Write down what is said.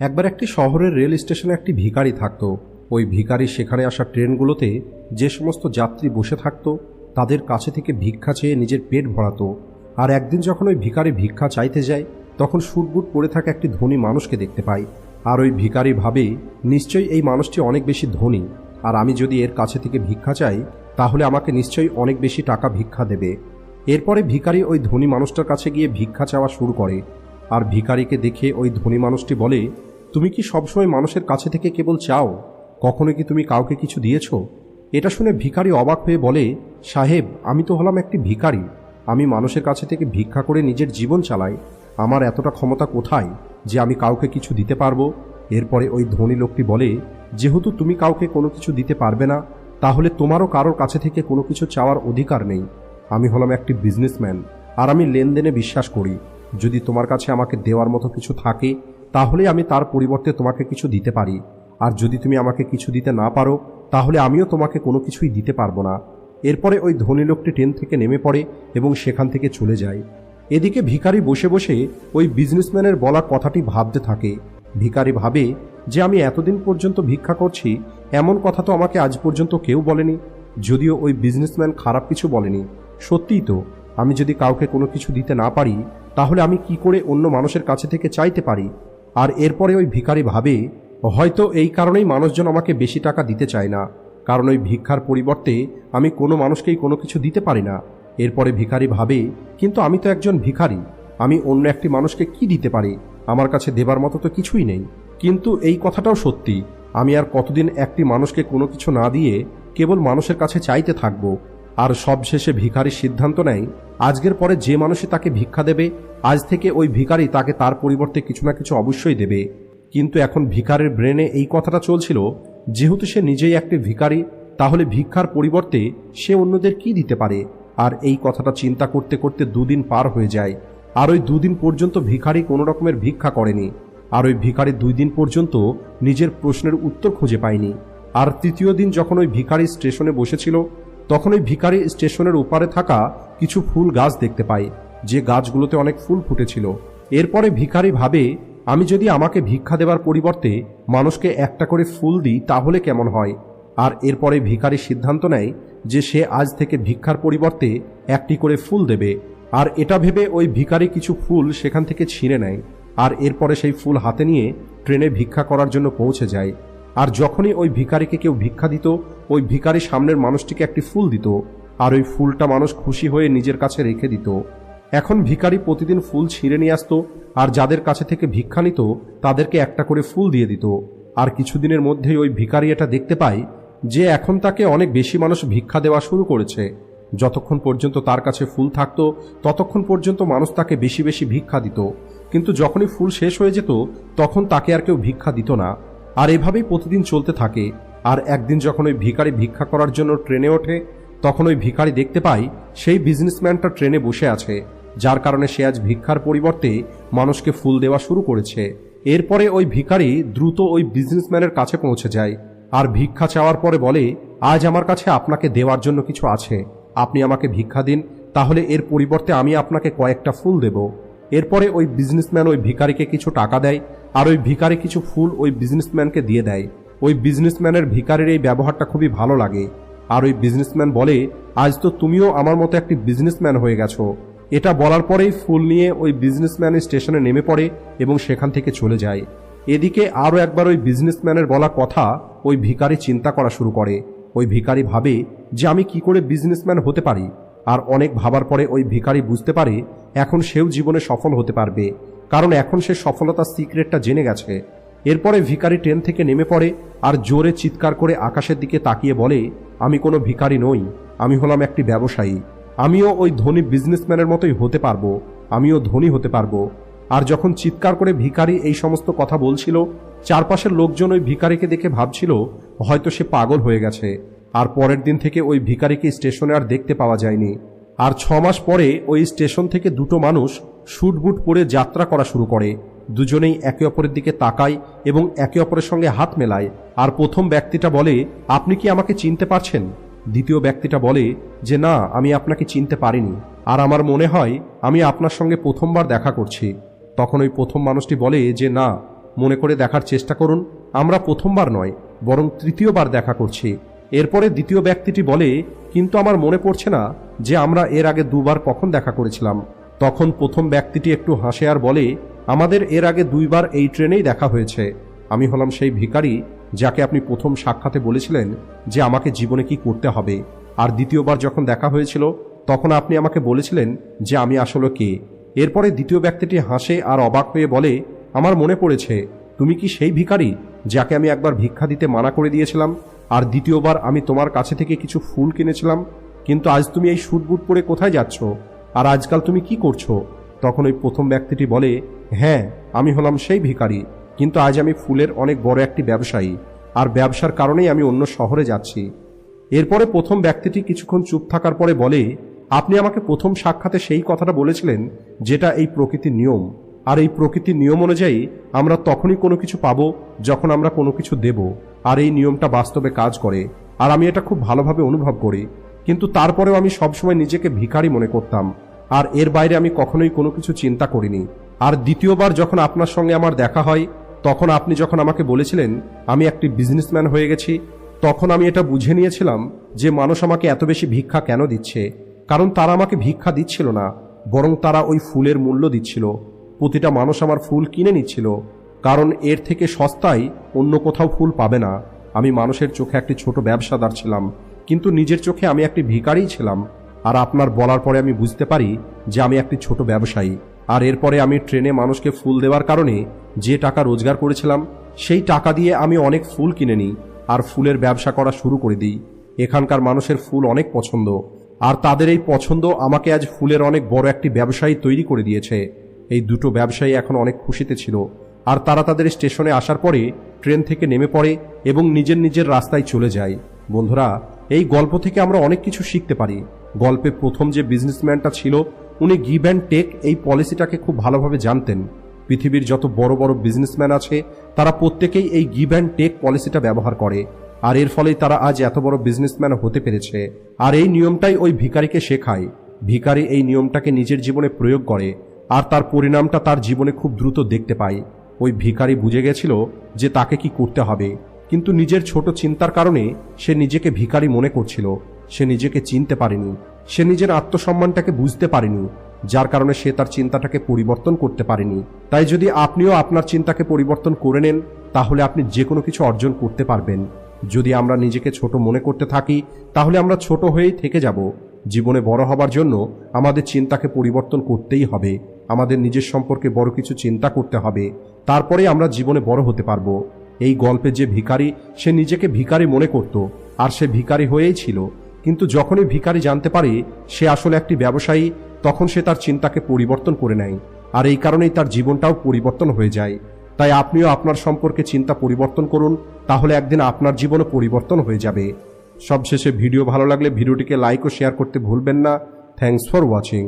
একবার একটি শহরের রেল স্টেশনে একটি ভিখারি থাকত। ওই ভিখারি সেখানে আসা ট্রেনগুলোতে যে সমস্ত যাত্রী বসে থাকত তাদের কাছে থেকে ভিক্ষা চেয়ে নিজের পেট ভরাতো। আর একদিন যখন ওই ভিখারি ভিক্ষা চাইতে যায় তখন সুটবুট পরে থাকা একটি ধনী মানুষকে দেখতে পায়। আর ওই ভিখারি ভাবে, নিশ্চয়ই এই মানুষটি অনেক বেশি ধনী, আর আমি যদি এর কাছে থেকে ভিক্ষা চাই তাহলে আমাকে নিশ্চয়ই অনেক বেশি টাকা ভিক্ষা দেবে। এরপরে ভিখারি ওই ধনী মানুষটার কাছে গিয়ে ভিক্ষা চাওয়া শুরু করে। আর ভিখারিকে দেখে ওই ধনী মানুষটি বলে, তুমি কি সবসময় মানুষের কাছে থেকে কেবল চাও? কখনো কি তুমি কাউকে কিছু দিয়েছ? এটা শুনে ভিখারি অবাক হয়ে বলে, সাহেব, আমি তো হলাম একটি ভিখারি। আমি মানুষের কাছে থেকে ভিক্ষা করে নিজের জীবন চালাই। আমার এতটা ক্ষমতা কোথায় যে আমি কাউকে কিছু দিতে পারবো? এরপরে ওই ধনী লোকটি বলে, যেহেতু তুমি কাউকে কোনো কিছু দিতে পারবে না, তাহলে তোমারও কারোর কাছে থেকে কোনো কিছু চাওয়ার অধিকার নেই। আমি হলাম একটি বিজনেসম্যান, আর আমি লেনদেনে বিশ্বাস করি। যদি তোমার কাছে আমাকে দেওয়ার মতো কিছু থাকে তাহলে আমি তার পরিবর্তে তোমাকে কিছু দিতে পারি, আর যদি তুমি আমাকে কিছু দিতে না পারো তাহলে আমিও তোমাকে কোনো কিছুই দিতে পারবো না। এরপরে ওই ধনী লোকটি ট্রেন থেকে নেমে পড়ে এবং সেখান থেকে চলে যায়। এদিকে ভিখারি বসে বসে ওই বিজনেসম্যানের বলা কথাটি ভাবতে থাকে। ভিখারি ভাবে যে আমি এতদিন পর্যন্ত ভিক্ষা করছি, এমন কথা তো আমাকে আজ পর্যন্ত কেউ বলেনি। যদিও ওই বিজনেসম্যান খারাপ কিছু বলেনি, সত্যিই তো আমি যদি কাউকে কোনো কিছু দিতে না পারি তাহলে আমি কি করে অন্য মানুষের কাছে থেকে চাইতে পারি? আর এরপরে ওই ভিখারি ভাবে, হয়তো এই কারণেই মানুষজন আমাকে বেশি টাকা দিতে চায় না, কারণ ওই ভিক্ষার পরিবর্তে আমি কোনো মানুষকেই কোনো কিছু দিতে পারি না। এরপরে ভিখারি ভাবে, কিন্তু আমি তো একজন ভিখারি, আমি অন্য একটি মানুষকে কি দিতে পারি? আমার কাছে দেবার মতো তো কিছুই নেই। কিন্তু এই কথাটাও সত্যি, আমি আর কতদিন একটি মানুষকে কোনো কিছু না দিয়ে কেবল মানুষের কাছে চাইতে থাকব? আর সবশেষে ভিখারি সিদ্ধান্ত নেয়, আজকের পরে যে মানুষই তাকে ভিক্ষা দেবে, আজ থেকে ওই ভিখারি তাকে তার পরিবর্তে কিছু না কিছু অবশ্যই দেবে। কিন্তু এখন ভিখারির ব্রেনে এই কথাটা চলছিল, যেহেতু সে নিজেই একটি ভিখারি, তাহলে ভিক্ষার পরিবর্তে সে অন্যদের কি দিতে পারে? আর এই কথাটা চিন্তা করতে করতে দুদিন পার হয়ে যায়। আর ওই দুদিন পর্যন্ত ভিখারি কোনো রকমের ভিক্ষা করেনি। আর ওই ভিখারি 2 দিন পর্যন্ত নিজের প্রশ্নের উত্তর খুঁজে পায়নি। আর তৃতীয় দিন যখন ওই ভিখারি স্টেশনে বসেছিল তখন ওই ভিখারি স্টেশনের ওপারে থাকা কিছু ফুল গাছ দেখতে পায়, যে গাছগুলোতে অনেক ফুল ফুটেছিল। এরপরে ভিখারি ভাবে, আমি যদি আমাকে ভিক্ষা দেবার পরিবর্তে মানুষকে একটা করে ফুল দিই তাহলে কেমন হয়? আর এরপরে ভিখারি সিদ্ধান্ত নেয় যে সে আজ থেকে ভিক্ষার পরিবর্তে একটি করে ফুল দেবে। আর এটা ভেবে ওই ভিখারি কিছু ফুল সেখান থেকে ছিঁড়ে নেয়। আর এরপরে সেই ফুল হাতে নিয়ে ট্রেনে ভিক্ষা করার জন্য পৌঁছে যায়। আর যখনই ওই ভিখারিকে কেউ ভিক্ষা দিত, ওই ভিখারি সামনের মানুষটিকে একটি ফুল দিত, আর ওই ফুলটা মানুষ খুশি হয়ে নিজের কাছে রেখে দিত। এখন ভিখারি প্রতিদিন ফুল ছিঁড়ে নিয়ে আসতো, আর যাদের কাছে থেকে ভিক্ষা নিত তাদেরকে একটা করে ফুল দিয়ে দিত। আর কিছুদিনের মধ্যেই ওই ভিখারি এটা দেখতে পায় যে এখন তাকে অনেক বেশি মানুষ ভিক্ষা দেওয়া শুরু করেছে। যতক্ষণ পর্যন্ত তার কাছে ফুল থাকতো ততক্ষণ পর্যন্ত মানুষ তাকে বেশি বেশি ভিক্ষা দিত, কিন্তু যখনই ফুল শেষ হয়ে যেত তখন তাকে আর কেউ ভিক্ষা দিত না। আর এভাবেই প্রতিদিন চলতে থাকে। আর একদিন যখন ওই ভিখারি ভিক্ষা করার জন্য ট্রেনে ওঠে তখন ওই ভিখারি দেখতে পায় সেই বিজনেসম্যানটা ট্রেনে বসে আছে, যার কারণে সে আজ ভিক্ষার পরিবর্তে মানুষকে ফুল দেওয়া শুরু করেছে। এরপরে ওই ভিখারি দ্রুত ওই বিজনেসম্যানের কাছে পৌঁছে যায় আর ভিক্ষা চাওয়ার পরে বলে, আজ আমার কাছে আপনাকে দেওয়ার জন্য কিছু আছে, আপনি আমাকে ভিক্ষা দিন, তাহলে এর পরিবর্তে আমি আপনাকে কয়েকটা ফুল দেব। এরপরে ওই বিজনেসম্যান ওই ভিখারিকে কিছু টাকা দেয়, আর ওই ভিখারি কিছু ফুল ওই বিজনেসম্যানকে দিয়ে দেয়। ওই বিজনেসম্যানের ভিখারির এই ব্যবহারটা খুবই ভালো লাগে। আর ওই বিজনেসম্যান বলে, আজ তো তুমিও আমার মতো একটি বিজনেসম্যান হয়ে গেছো। এটা বলার পরেই ফুল নিয়ে ওই বিজনেসম্যান স্টেশনে নেমে পড়ে এবং সেখান থেকে চলে যায়। এদিকে আরও একবার ওই বিজনেসম্যানের বলা কথা ওই ভিখারি চিন্তা করা শুরু করে। ওই ভিখারি ভাবে যে আমি কি করে বিজনেসম্যান হতে পারি। আর অনেক ভাবার পরে ওই ভিখারি বুঝতে পারে এখন সেও জীবনে সফল হতে পারবে, কারণ এখন সে সফলতার সিক্রেটটা জেনে গেছে। এরপরে ভিখারি ট্রেন থেকে নেমে পড়ে আর জোরে চিৎকার করে আকাশের দিকে তাকিয়ে বলে, আমি কোনো ভিখারি নই, আমি হলাম একটি ব্যবসায়ী। আমিও ওই ধনী বিজনেসম্যানের মতোই হতে পারবো, আমিও ধনী হতে পারবো। আর যখন চিৎকার করে ভিখারি এই সমস্ত কথা বলছিল, চারপাশের লোকজন ওই ভিখারিকে দেখে ভাবছিল হয়তো সে পাগল হয়ে গেছে। আর পরের দিন থেকে ওই ভিখারিকে স্টেশনে আর দেখতে পাওয়া যায়নি। আর 6 মাস পরে ওই স্টেশন থেকে 2টো মানুষ শুটবুট পরে যাত্রা করা শুরু করে। দুজনেই একে অপরের দিকে তাকায় এবং একে অপরের সঙ্গে হাত মেলায়। আর প্রথম ব্যক্তিটা বলে, আপনি কি আমাকে চিনতে পারছেন? দ্বিতীয় ব্যক্তিটা বলে যে না, আমি আপনাকে চিনতে পারিনি, আর আমার মনে হয় আমি আপনার সঙ্গে প্রথমবার দেখা করছি। তখন ওই প্রথম মানুষটি বলে যে না, মনে করে দেখার চেষ্টা করুন, আমরা প্রথমবার নয় বরং তৃতীয়বার দেখা করছি। এরপরে দ্বিতীয় ব্যক্তিটি বলে, কিন্তু আমার মনে পড়ছে না যে আমরা এর আগে দুবার কখন দেখা করেছিলাম। তখন প্রথম ব্যক্তিটি একটু হাসে আর বলে, আমাদের এর আগে 2 বার এই ট্রেনেই দেখা হয়েছে। আমি হলাম সেই ভিখারি যাকে আপনি প্রথম সাক্ষাতে বলেছিলেন যে আমাকে জীবনে কি করতে হবে, আর দ্বিতীয়বার যখন দেখা হয়েছিল তখন আপনি আমাকে বলেছিলেন যে আমি আসলে কে। এরপরে দ্বিতীয় ব্যক্তিটি হাসে আর অবাক হয়ে বলে, আমার মনে পড়েছে, তুমি কি সেই ভিখারি যাকে আমি একবার ভিক্ষা দিতে মানা করে দিয়েছিলাম, আর দ্বিতীয়বার আমি তোমার কাছে থেকে কিছু ফুল কিনেছিলাম, কিন্তু আজ তুমি এই স্যুট বুট পরে কোথায় যাচ্ছ, আর আজকাল তুমি কি করছো? তখন ওই প্রথম ব্যক্তিটি বলে, হ্যাঁ আমি হলাম সেই ভিখারি, কিন্তু আজ আমি ফুলের অনেক বড় একটি ব্যবসায়ী, আর ব্যবসার কারণেই আমি অন্য শহরে যাচ্ছি। এরপরে প্রথম ব্যক্তিটি কিছুক্ষণ চুপ থাকার পরে বলে, আপনি আমাকে প্রথম সাক্ষাতে সেই কথাটা বলেছিলেন যেটা এই প্রকৃতির নিয়ম, আর এই প্রকৃতির নিয়ম অনুযায়ী আমরা তখনই কোনো কিছু পাবো যখন আমরা কোনো কিছু দেব, আর এই নিয়মটা বাস্তবে কাজ করে, আর আমি এটা খুব ভালোভাবে অনুভব করি। কিন্তু তারপরেও আমি সবসময় নিজেকে ভিখারি মনে করতাম, আর এর বাইরে আমি কখনোই কোনো কিছু চিন্তা করিনি। আর দ্বিতীয়বার যখন আপনার সঙ্গে আমার দেখা হয়, তখন আপনি যখন আমাকে বলেছিলেন আমি একটি বিজনেসম্যান হয়ে গেছি, তখন আমি এটা বুঝে নিয়েছিলাম যে মানুষ আমাকে এত বেশি ভিক্ষা কেন দিচ্ছে। কারণ তারা আমাকে ভিক্ষা দিচ্ছিল না, বরং তারা ওই ফুলের মূল্য দিচ্ছিল। প্রতিটা মানুষ আমার ফুল কিনে নিচ্ছিল, কারণ এর থেকে সস্তায় অন্য কোথাও ফুল পাবে না। আমি মানুষের চোখে একটি ছোট ব্যবসাদার ছিলাম, কিন্তু নিজের চোখে আমি একটি ভিখারিই ছিলাম। আর আপনার বলার পরে আমি বুঝতে পারি যে আমি একটি ছোট ব্যবসায়ী। আর এরপরে আমি ট্রেনে মানুষকে ফুল দেওয়ার কারণে যে টাকা রোজগার করেছিলাম, সেই টাকা দিয়ে আমি অনেক ফুল কিনে নিই আর ফুলের ব্যবসা করা শুরু করে দিই। এখানকার মানুষের ফুল অনেক পছন্দ, আর তাদের এই পছন্দ আমাকে আজ ফুলের অনেক বড় একটি ব্যবসায়ী তৈরি করে দিয়েছে। এই দুটো ব্যবসায়ী এখন অনেক খুশিতে ছিল, আর তারা তাদের স্টেশনে আসার পরে ট্রেন থেকে নেমে পড়ে এবং নিজের নিজের রাস্তায় চলে যায়। বন্ধুরা, এই গল্প থেকে আমরা অনেক কিছু শিখতে পারি। গল্পে প্রথম যে বিজনেসম্যানটা ছিল, উনি গিভ অ্যান্ড টেক এই পলিসিটাকে খুব ভালোভাবে জানতেন। পৃথিবীর যত বড় বড় বিজনেসম্যান আছে তারা প্রত্যেকেই এই গিভ অ্যান্ড টেক পলিসিটা ব্যবহার করে, আর এর ফলেই তারা আজ এত বড় বিজনেসম্যান হতে পেরেছে। আর এই নিয়মটাই ওই ভিখারিকে শেখায়। ভিখারি এই নিয়মটাকে নিজের জীবনে প্রয়োগ করে, আর তার পরিণামটা তার জীবনে খুব দ্রুত দেখতে পায়। ওই ভিখারি বুঝে গেছিল যে তাকে কি করতে হবে, কিন্তু নিজের ছোট চিন্তার কারণে সে নিজেকে ভিখারি মনে করছিল। সে নিজেকে চিনতে পারেনি, সে নিজের আত্মসম্মানটাকে বুঝতে পারেনি, যার কারণে সে তার চিন্তাটাকে পরিবর্তন করতে পারেনি। তাই যদি আপনিও আপনার চিন্তাকে পরিবর্তন করে নেন, তাহলে আপনি যে কোনো কিছু অর্জন করতে পারবেন। যদি আমরা নিজেকে ছোট মনে করতে থাকি, তাহলে আমরা ছোট হয়েই থেকে যাব। জীবনে বড় হবার জন্য আমাদের চিন্তাকে পরিবর্তন করতেই হবে। আমাদের নিজের সম্পর্কে বড় কিছু চিন্তা করতে হবে, তারপরে আমরা জীবনে বড় হতে পারবো। এই গল্পে যে ভিখারি, সে নিজেকে ভিখারি মনে করত, আর সে ভিখারি হয়েই ছিল। কিন্তু যখনই ভিখারি জানতে পারে সে আসলে একটি ব্যবসায়ী, তখন সে তার চিন্তাকে পরিবর্তন করে নেয়, আর এই কারণেই তার জীবনটাও পরিবর্তন হয়ে যায়। তাই আপনিও আপনার সম্পর্কে চিন্তা পরিবর্তন করুন, তাহলে একদিন আপনার জীবনও পরিবর্তন হয়ে যাবে। সবশেষে ভিডিও ভালো লাগলে ভিডিওটিকে লাইক ও শেয়ার করতে ভুলবেন না। Thanks for watching.